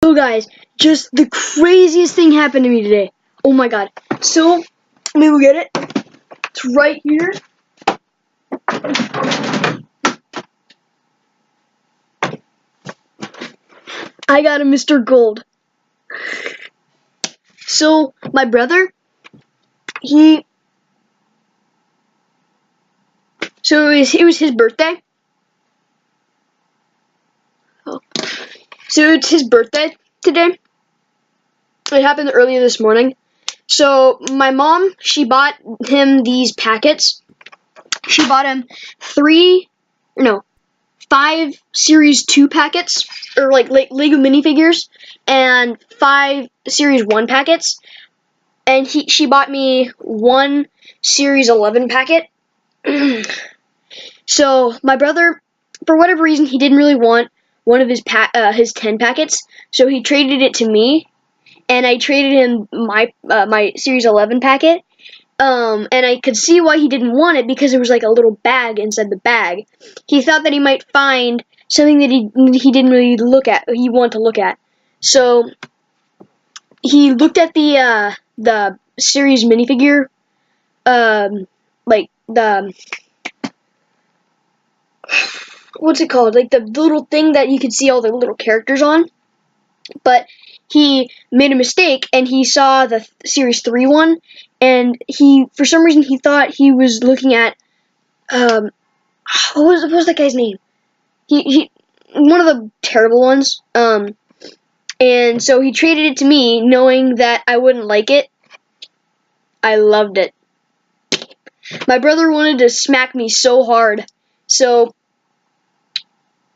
So guys, just the craziest thing happened to me today. Oh my god. So, let me go get it. It's right here. I got a Mr. Gold. So, my brother, it was his birthday. Oh. So it's his birthday today. It happened earlier this morning. So my mom, she bought him these packets. She bought him 5 Series 2 packets, or like Lego minifigures, and 5 Series 1 packets. And she bought me 1 Series 11 packet. So my brother, for whatever reason, he didn't really want one of his 10 packets, so he traded it to me, and I traded him my Series 11 packet. And I could see why he didn't want it, because there was like a little bag inside the bag. He thought that he might find something that he didn't really he wanted to look at. So he looked at the series minifigure, like the what's it called? Like the little thing that you could see all the little characters on. But he made a mistake, and he saw the Series 3 one, and for some reason, he thought he was looking at, what was that guy's name? He one of the terrible ones, and so he traded it to me, knowing that I wouldn't like it. I loved it. My brother wanted to smack me so hard, so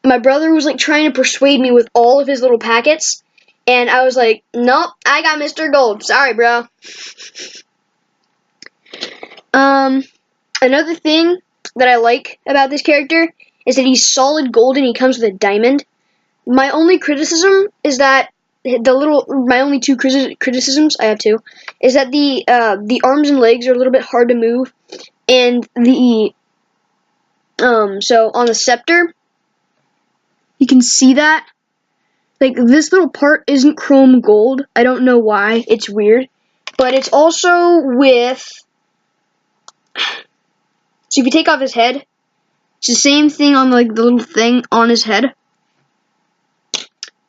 my brother was like trying to persuade me with all of his little packets, and I was like, nope, I got Mr. Gold. Sorry, bro. Another thing that I like about this character is that he's solid gold and he comes with a diamond. My only criticism is that my only 2 criticisms, I have 2, is that the arms and legs are a little bit hard to move, and so on the scepter, you can see that. Like, this little part isn't chrome gold. I don't know why. It's weird. But it's also with... So if you take off his head, it's the same thing on like the little thing on his head.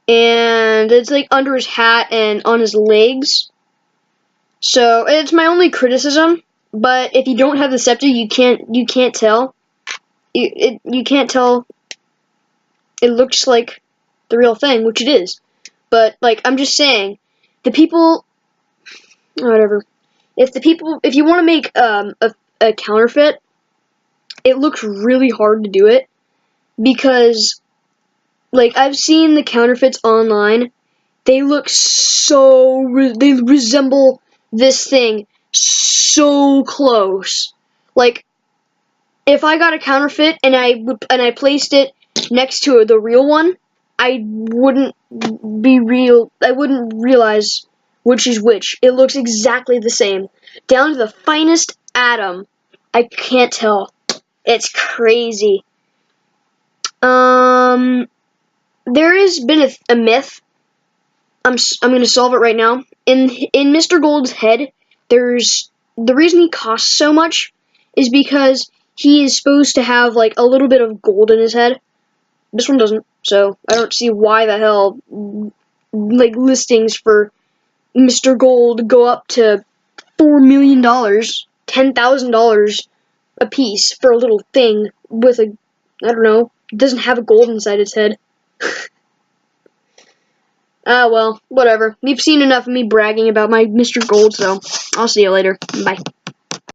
And it's like under his hat and on his legs. So it's my only criticism. But if you don't have the scepter, you can't tell. You can't tell. It looks like the real thing, which it is. But like, I'm just saying, the people, whatever. If you want to make a counterfeit, it looks really hard to do it, because like, I've seen the counterfeits online. They look they resemble this thing so close. Like, if I got a counterfeit and I placed it next to the real one, I wouldn't realize which is which. It looks exactly the same, down to the finest atom. I can't tell. It's crazy. There has been a myth. I'm gonna solve it right now. In Mr. Gold's head, the reason he costs so much is because he is supposed to have like a little bit of gold in his head. This one doesn't, so I don't see why the hell like listings for Mr. Gold go up to $4 million, $10,000 a piece for a little thing with I don't know, doesn't have a gold inside its head. Well, whatever. You've seen enough of me bragging about my Mr. Gold, so I'll see you later. Bye.